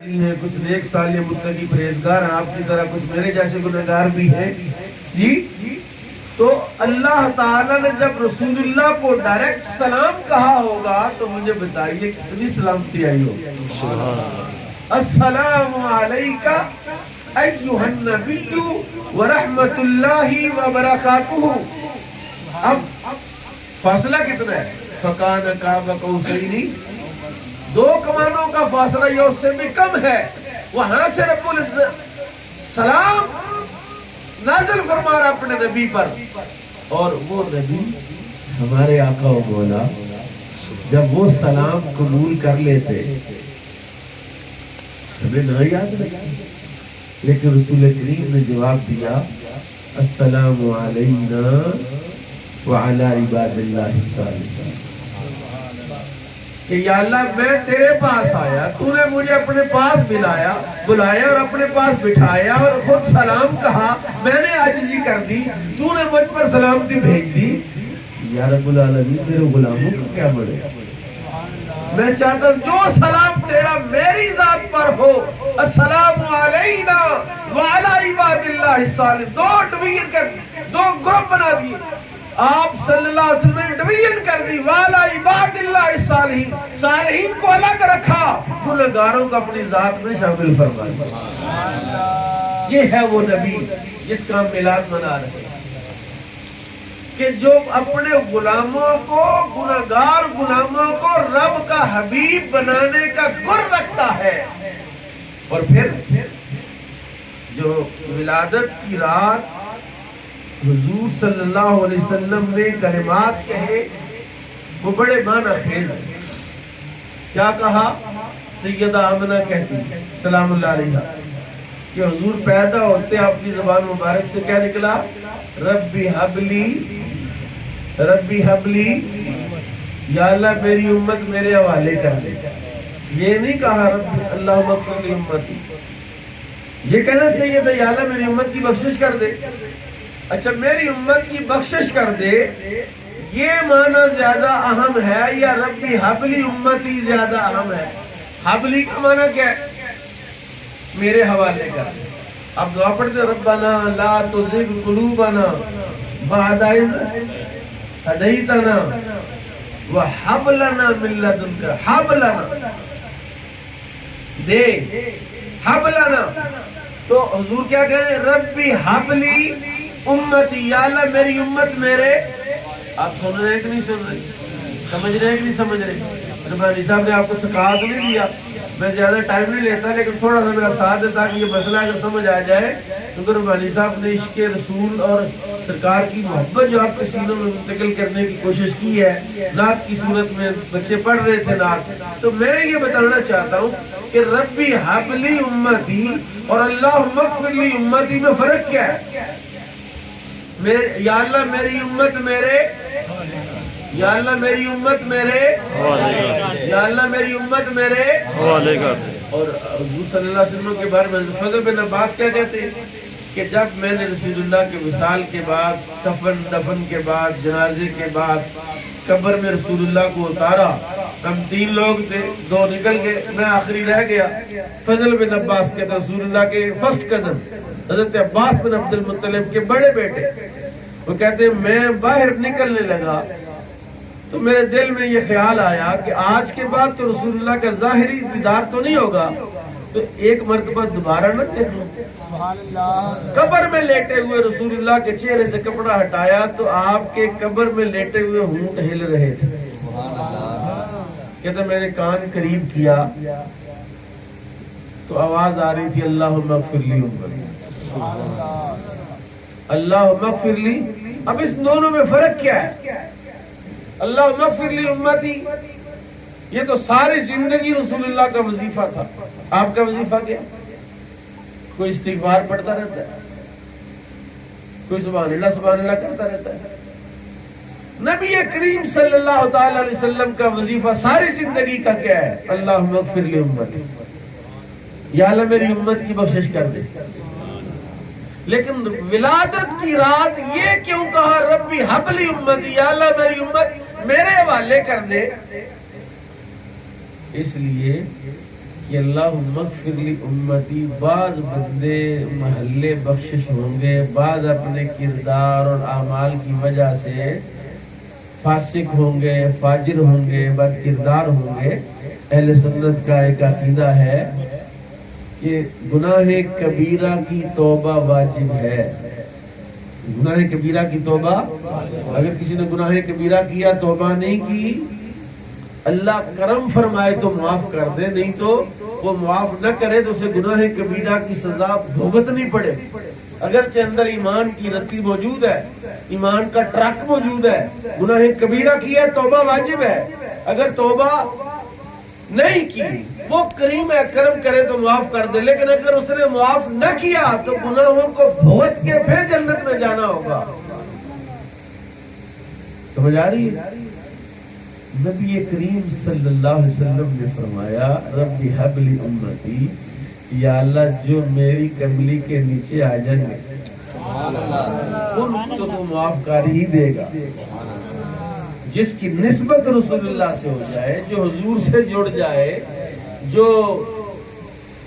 ہیں، کچھ نیک صالح متقی پرہیزگار ہیں، آپ کی طرح کچھ میرے جیسے گنہگار بھی ہیں جی۔ تو اللہ تعالیٰ نے جب رسول اللہ کو ڈائریکٹ سلام کہا ہوگا تو مجھے بتائیے کتنی سلامتی آئی ہوگی۔ السلام علیکہ ایھا النبی ورحمۃ اللہ وبرکاتہ۔ اب فاصلہ کتنا ہے؟ فکان قاب قوسین، دو کمانوں کا فاصلہ یہ اس سے بھی کم ہے۔ وہاں سے رب العزت سلام نازل فرما رہا اپنے نبی پر، اور وہ نبی ہمارے آقا و مولا جب وہ سلام قبول کر لیتے ہمیں نہ یاد رکھتے، لیکن رسول کریم نے جواب دیا السلام علینا وعلی عباد اللہ الصالحین، کہ یا اللہ میں تیرے پاس آیا، تو نے مجھے اپنے پاس بلایا اور اپنے پاس بٹھایا اور خود سلام کہا، میں نے عاجزی کر دی، تو نے مجھ پر سلامتی بھیج دی۔ یا رب العالمین میرے غلاموں کو کیا بڑے، میں چاہتا ہوں جو سلام تیرا میری ذات پر ہو، السلام علینا وعلی عباد اللہ الصالحین، دو ڈویژن کر، دو گروپ بنا دیے، آپ صلی اللہ علیہ وسلم نے ڈویژن کر دی، والا عباد اللہ الصالحین، صالحین کو الگ رکھا، گنہگاروں کو اپنی ذات میں شامل فرمایا۔ یہ ہے وہ نبی جس کا ہم میلاد منا رہے ہیں، کہ جو اپنے غلاموں کو، گنہگار غلاموں کو رب کا حبیب بنانے کا گر رکھتا ہے۔ اور پھر جو ولادت کی رات حضور صلی اللہ علیہ وسلم نے کلمات کہے وہ بڑے معنی خیز ہیں۔ کیا کہا؟ سیدہ آمنہ کہتی سلام اللہ علیہا کہ حضور پیدا ہوتے آپ کی زبان مبارک سے کیا نکلا؟ ربی حبلی، ربی حبلی، یا اللہ میری امت میرے حوالے کر دے۔ یہ نہیں کہا رب اللہم اغفر لی امتی، یہ کہنا چاہیے تھا یا اللہ میری امت کی بخشش کر دے۔ اچھا میری امت کی بخشش کر دے، یہ معنی زیادہ اہم ہے یا ربی حبلی امتی زیادہ اہم ہے؟ حبلی کا معنی کیا ہے؟ میرے حوالے کر دے۔ اب دعا پڑھتے ربنا لا تزغ قلوبنا بعد اذ ہدیتنا وہب لنا من لدنک، ہب لنا دے، ہب لنا، تو حضور کیا کہہ رہے ہیں؟ ربی حبلی امتی، یا اللہ میری امت میرے، آپ سن رہے ہیں کہ نہیں سن رہے، سمجھ رہے ہیں کہ نہیں سمجھ رہے؟ ربانی صاحب نے آپ کو تھکا تو نہیں دیا، میں زیادہ ٹائم نہیں لیتا لیکن تھوڑا سا میرا ساتھ ہے تاکہ یہ مسئلہ اگر سمجھ آ جائے، کیونکہ ربانی صاحب نے عشق رسول اور سرکار کی محبت جو آپ کے سینوں میں منتقل کرنے کی کوشش کی ہے، نعت کی صورت میں بچے پڑھ رہے تھے نعت، تو میں یہ بتانا چاہتا ہوں کہ ربی حبلی امتی اور اللہم اغفر لی امتی میں فرق کیا ہے؟ یا اللہ میری امت میرے، یا اللہ میری امت میرے، یا اللہ میری امت میرے حوالے کر دے۔ اور حضور صلی اللہ علیہ وسلم کے بارے میں فضل بن عباس کیا کہتے ہیں کہ جب میں نے رسول اللہ کے وصال کے بعد، کفن دفن کے بعد، جنازے کے بعد قبر میں رسول اللہ کو اتارا، ہم 3 لوگ تھے، 2 نکل گئے، میں آخری رہ گیا۔ فضل بن عباس کے رسول اللہ کے فرسٹ کزن حضرت عباس بن عبد المطلب کے بڑے بیٹے، وہ کہتے ہیں میں باہر نکلنے لگا تو میرے دل میں یہ خیال آیا کہ آج کے بعد تو رسول اللہ کا ظاہری دیدار تو نہیں ہوگا، تو ایک مرتبہ دوبارہ نہ دیکھ لوں۔ قبر میں لیٹے ہوئے رسول اللہ کے چہرے سے کپڑا ہٹایا تو آپ کے قبر میں لیٹے ہوئے ہونٹ ہل رہے تھے۔ کہتے میں نے کان قریب کیا تو آواز آ رہی تھی اللہم اغفر لی امتی، اللہم اغفر لی۔ اب اس دونوں میں فرق کیا ہے؟ اللہم اغفر لی امتی یہ تو ساری زندگی رسول اللہ کا وظیفہ تھا، آپ کا وظیفہ کیا؟ کوئی استغفار پڑھتا رہتا ہے، کوئی سبحان اللہ کرتا رہتا ہے۔ نبی کریم صلی اللہ تعالی علیہ وسلم کا وظیفہ ساری زندگی کا کیا ہے؟ اللہم اغفر لی امتی، یا اللہ میری امت کی بخشش کر دے۔ لیکن ولادت کی رات یہ کیوں کہا ربی حبلی امتی، یا اللہ میری امت میرے حوالے کر دے؟ اس لیے کہ اللہم اغفر لی امتی، بعض بندے محلے بخشش ہوں گے، بعض اپنے کردار اور اعمال کی وجہ سے فاسق ہوں گے، فاجر ہوں گے، بد کردار ہوں گے۔ اہل سنت کا ایک عقیدہ ہے کہ گناہ کبیرہ کی توبہ واجب ہے۔ گناہ کبیرہ کی توبہ، اگر کسی نے گناہ کبیرہ کیا توبہ نہیں کی، اللہ کرم فرمائے تو معاف کر دے، نہیں تو وہ معاف نہ کرے تو اسے گناہ کبیرہ کی سزا بھگتنی پڑے۔ اگرچہ اندر ایمان کی رتی موجود ہے، ایمان کا ٹرک موجود ہے، گناہ کبیرہ کی ہے، توبہ واجب ہے۔ اگر توبہ نہیں کی، وہ کریم ہے، کرم کرے تو معاف کر دے، لیکن اگر اس نے معاف نہ کیا تو گناہوں کو بھگت کے پھر جنت میں جانا ہوگا۔ سمجھ آ رہی ہے؟ نبی کریم صلی اللہ علیہ وسلم نے فرمایا رب ہب لی امتی، یا اللہ جو میری کملی کے نیچے آ جائیں گے ان کو تو معاف کر ہی دے گا۔ جس کی نسبت رسول اللہ سے ہو جائے، جو حضور سے جڑ جائے، جو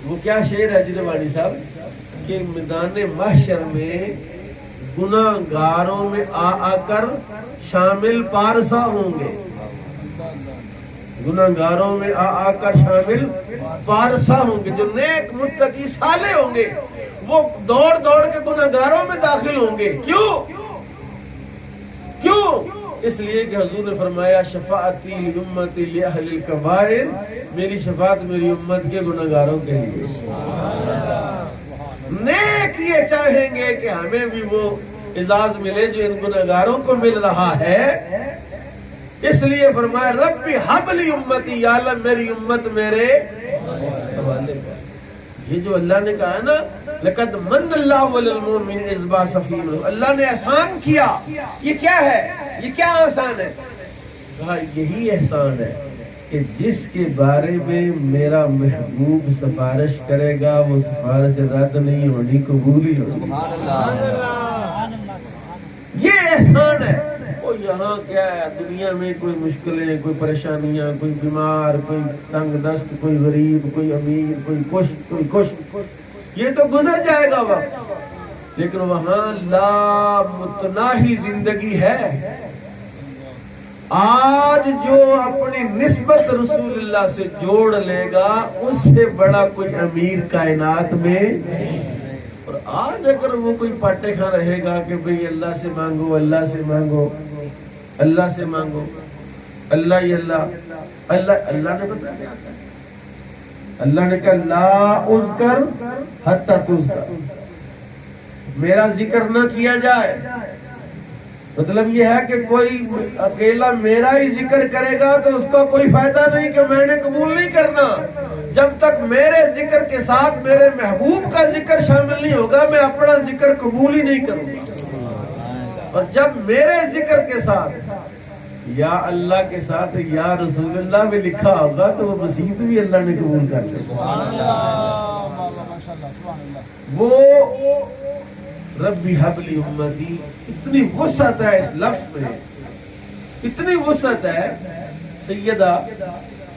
وہ کیا شعر ہے جنوانی صاحب کہ میدان محشر میں گناہ گاروں میں آ کر شامل پارسا ہوں گے، گناہ گاروں میں آ کر شامل پارسا ہوں گے۔ جو نیک متقی صالح ہوں گے وہ دوڑ دوڑ کے گناہ گاروں میں داخل ہوں گے۔ کیوں؟ اس لیے کہ حضور نے فرمایا شفاعتی لامتی لاہل الکبائر، میری شفاعت میری امت کے گناہ گاروں کے لیے۔ نیک یہ چاہیں گے کہ ہمیں بھی وہ اعزاز ملے جو ان گناہ گاروں کو مل رہا ہے، اس لیے فرمایا رب ہب لی امتی، یا اللہ میری امت میرے حوالے کر۔ یہ جو اللہ نے کہا ہے نا لقد من اللہ علی المؤمنین اذ بعث فیہم، اللہ نے احسان کیا، یہ کیا ہے؟ یہ کیا احسان ہے؟ کہا یہی احسان ہے کہ جس کے بارے میں میرا محبوب سفارش کرے گا وہ سفارش رد نہیں ہونی، قبول ہی ہونی۔ یہ احسان ہے۔ وہ یہاں کیا ہے، دنیا میں کوئی مشکلیں، کوئی پریشانیاں، کوئی بیمار، کوئی تنگ دست، کوئی غریب، کوئی امیر، کوئی کچھ، یہ تو گزر جائے گا وقت، لیکن وہاں لا متناہی زندگی ہے۔ آج جو اپنی نسبت رسول اللہ سے جوڑ لے گا اس سے بڑا کوئی امیر کائنات میں، اور آج اگر وہ کوئی پاٹے کھا رہے گا کہ بھئی اللہ سے مانگو، اللہ سے مانگو، اللہ سے مانگو، اللہ ہی اللہ، اللہ نے بتایا، اللہ نے کہا لا اذکر حتی تذکر، میرا ذکر نہ کیا جائے۔ مطلب یہ ہے کہ کوئی اکیلا میرا ہی ذکر کرے گا تو اس کا کوئی فائدہ نہیں کہ میں نے قبول نہیں کرنا، جب تک میرے ذکر کے ساتھ میرے محبوب کا ذکر شامل نہیں ہوگا میں اپنا ذکر قبول ہی نہیں کروں گا۔ اور جب میرے ذکر کے ساتھ یا اللہ کے ساتھ یا رسول اللہ میں لکھا ہوگا تو وہ مسیحت بھی اللہ نے قبول کر لی۔ وہ ربی حب لی امتی، اتنی وسعت ہے اس لفظ میں، اتنی وسعت ہے۔ سیدہ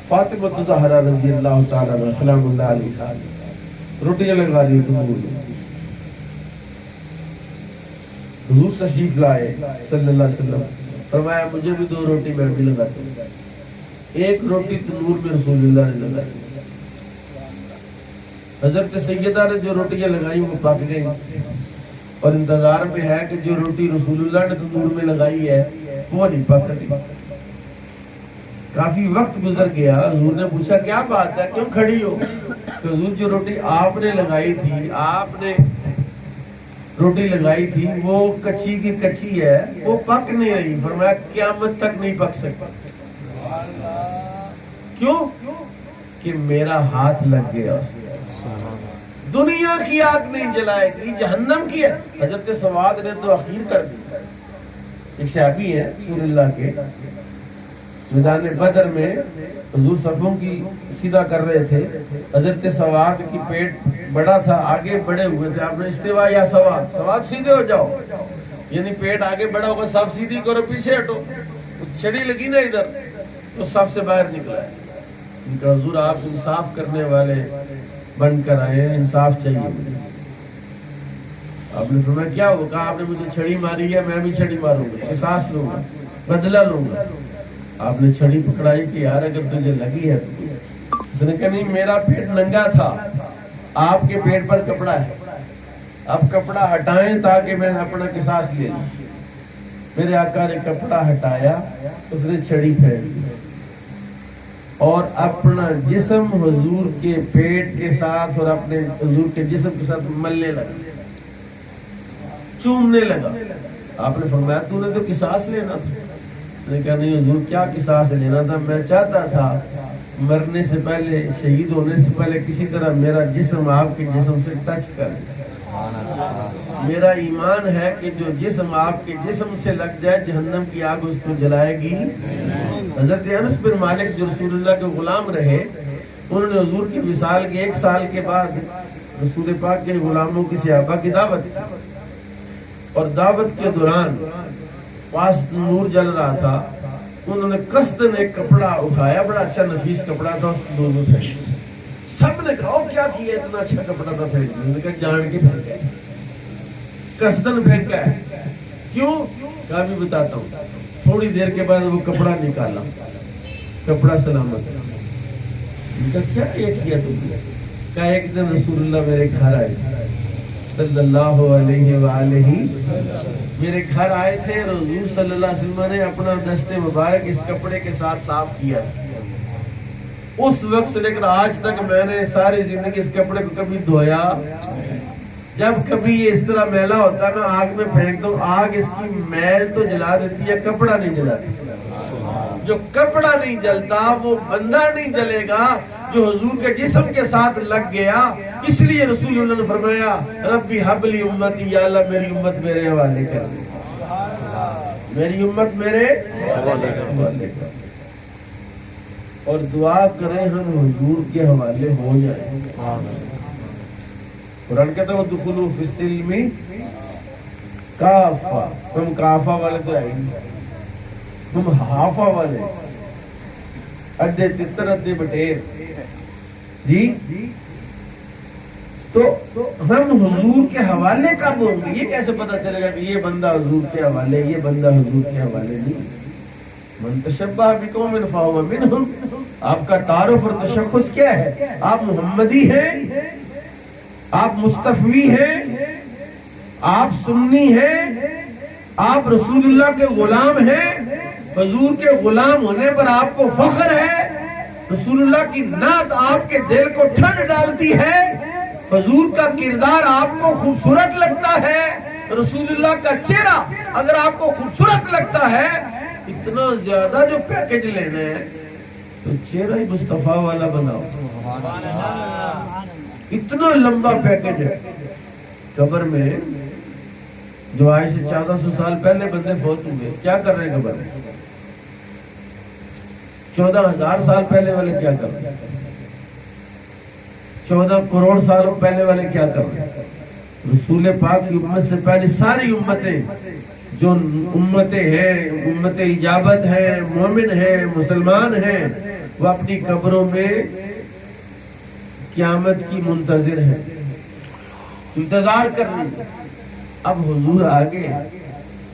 فاطمہ الزہرا رضی اللہ تعالی عنہا سلام اللہ علیہا روٹیاں لگا دی حضور تشریف لائے صلی اللہ علیہ وسلم، فرمایا مجھے بھی 2 روٹی میں بھی لگا دو۔ ایک روٹی تنور میں رسول اللہ نے لگائی، حضرت سیدہ نے جو روٹیاں لگائی وہ پک گئی، اور انتظار میں ہے کہ جو روٹی رسول اللہ نے تنور میں لگائی ہے وہ نہیں پک رہی۔ کافی وقت گزر گیا، حضور نے پوچھا کیا بات ہے، کیوں کھڑی ہو؟ کہ حضور جو روٹی آپ نے لگائی تھی، آپ نے روٹی لگائی تھی وہ کچی کی کچی ہے، وہ پک نہیں رہی۔ فرمایا قیامت تک نہیں پک سکتا۔ کیوں؟ کہ میرا ہاتھ لگ گیا اس میں۔ دنیا کی آگ نہیں جلائے گی، جہنم کی ہے۔ حضرت سواد نے تو اخیر کر دی۔ ایک صحابی ہے رسول اللہ کے، میدان بدر میں حضور صفوں کی سیدھا کر رہے تھے، حضرت سواد کی پیٹ بڑا تھا، آگے بڑے ہوئے تھے، آپ نے استوا یا سواد سیدھے ہو جاؤ، یعنی پیٹ آگے بڑا ہوگا، صف سیدھی کرو، پیچھے ہٹو۔ چھڑی لگی نا ادھر تو صف سے باہر نکلا، ان کا حضور آپ انصاف کرنے والے بن کر آئے ہیں، انصاف چاہیے مجھے۔ آپ نے فرمایا کیا ہوا؟ کہا آپ نے مجھے چھڑی ماری ہے، میں بھی چھڑی ماروں گا، قصاص لوں گا، بدلہ لوں گا۔ آپ نے چھڑی پکڑائی کہ یار اگر تجھے لگی ہے تو۔ اس نے کہا نہیں، میرا پیٹ ننگا تھا، آپ کے پیٹ پر کپڑا ہے، اب کپڑا ہٹائیں تاکہ میں اپنا قصاص لے لوں۔ میرے آقا نے کپڑا ہٹایا، اس نے چھڑی پھینک دی اور اپنا جسم حضور کے پیٹ کے ساتھ اور اپنے حضور کے جسم کے ساتھ ملنے لگا، چومنے لگا۔ آپ نے فرمایا تو نے تو قصاص لینا تھا۔ میں نے کہا نہیں حضور، کیا قصاص لینا تھا؟ میں چاہتا تھا مرنے سے پہلے، شہید ہونے سے پہلے کسی طرح میرا جسم آپ کے جسم سے ٹچ کر دے۔ میرا ایمان ہے کہ جو جسم آپ کے جسم سے لگ جائے جہنم کی آگ اس کو جلائے گی۔ حضرت انس بن مالک جو رسول اللہ کے غلام رہے، انہوں نے حضور کی وصال کے 1 سال کے بعد رسول پاک کے غلاموں کی صحابہ کی دعوت کی، اور دعوت کے دوران پاس نور جل رہا تھا، انہوں نے قصدن ایک کپڑا اٹھایا، بڑا اچھا نفیس کپڑا تھا، اس کو دونوں پھینک دیا۔ سب نے کہا کیا کیا، اتنا اچھا کپڑا تھا پھینک دیا۔ انہوں نے کہا جان کے پھینکا ہے، قصدن پھینکا ہے۔ کیوں؟ کہا بھی بتاتا ہوں۔ تھوڑی دیر کے بعد وہ کپڑا نکالا، کپڑا سلامت ہے۔ ان کا کیا یہ کیا تم نے؟ کہا ایک دن رسول اللہ میرے گھر آئے صلی اللہ علیہ وآلہ، میرے گھر آئے تھے، حضور صلی اللہ علیہ وسلم نے اپنا دست مبارک اس کپڑے کے ساتھ صاف کیا۔ اس وقت سے لے کر آج تک میں نے ساری زندگی اس کپڑے کو کبھی دھویا۔ جب کبھی یہ اس طرح میلا ہوتا ہے میں آگ میں پھینک دوں، آگ اس کی میل تو جلا دیتی ہے، کپڑا نہیں جلاتی۔ جو کپڑا نہیں جلتا وہ بندہ نہیں جلے گا جو حضور کے جسم کے ساتھ لگ گیا۔ اس لیے رسول اللہ نے فرمایا ربی حب لی امتی، یا اللہ میری امت میرے حوالے کر دے، میری امت میرے حوالے کر۔ اور دعا کریں ہم حضور کے حوالے ہو جائیں۔ قرآن کہتا ہے وَدُخُلُوا فِي السِّلْمِ کافہ، تم کافہ والے تو آئیں گے، تم حافہ والے، ادھے تتر ادھے بٹیر جی۔ تو ہم حضور کے حوالے کب ہوں گے؟ یہ کیسے پتا چلے گا کہ یہ بندہ حضور کے حوالے، یہ بندہ حضور کے حوالے نہیں؟ من تشبہ بقوم فہو منہم۔ آپ کا تعارف اور تشخص کیا ہے؟ آپ محمدی ہیں، آپ مصطفی ہیں، آپ سنی ہیں، آپ رسول اللہ کے غلام ہیں۔ حضور کے غلام ہونے پر آپ کو فخر ہے، رسول اللہ کی نعت آپ کے دل کو ٹھنڈ ڈالتی ہے، حضور کا کردار آپ کو خوبصورت لگتا ہے، رسول اللہ کا چہرہ اگر آپ کو خوبصورت لگتا ہے، اتنا زیادہ جو پیکج لینا ہے تو چہرہ ہی مصطفیٰ والا بناؤ۔ اتنا لمبا پیکج ہے۔ قبر میں جو آج سے 1400 سال پہلے بندے فوت ہوئے، کیا کر رہے ہیں قبر میں؟ 14,000 سال پہلے والے کیا کر رہے ہیں؟ 14 کروڑ سال پہلے والے کیا کر رہے ہیں؟ رسول پاک کی امت سے پہلے ساری امتیں جو امتیں ہیں، امت اجابت ہیں، مومن ہیں، مسلمان ہیں، وہ اپنی قبروں میں قیامت کی منتظر ہے، انتظار کر رہی ہے۔ اب حضور آگے،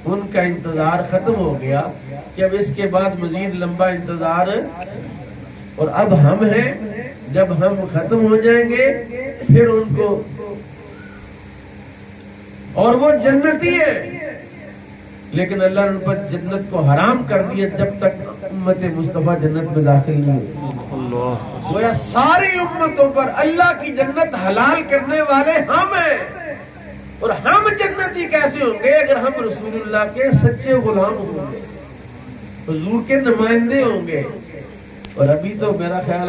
ان کا انتظار ختم ہو گیا کہ اب اس کے بعد مزید لمبا انتظار، اور اب ہم ہیں، جب ہم ختم ہو جائیں گے پھر ان کو، اور وہ جنتی ہے لیکن اللہ نے ان پر جنت کو حرام کر دیا جب تک امت مصطفیٰ جنت میں داخل نہیں ہو۔ گویا ساری امتوں پر اللہ کی جنت حلال کرنے والے ہم ہیں، اور ہم جنتی کیسے ہوں گے اگر ہم رسول اللہ کے سچے غلام ہوں گے، حضور کے نمائندے ہوں گے۔ اور ابھی تو میرا خیال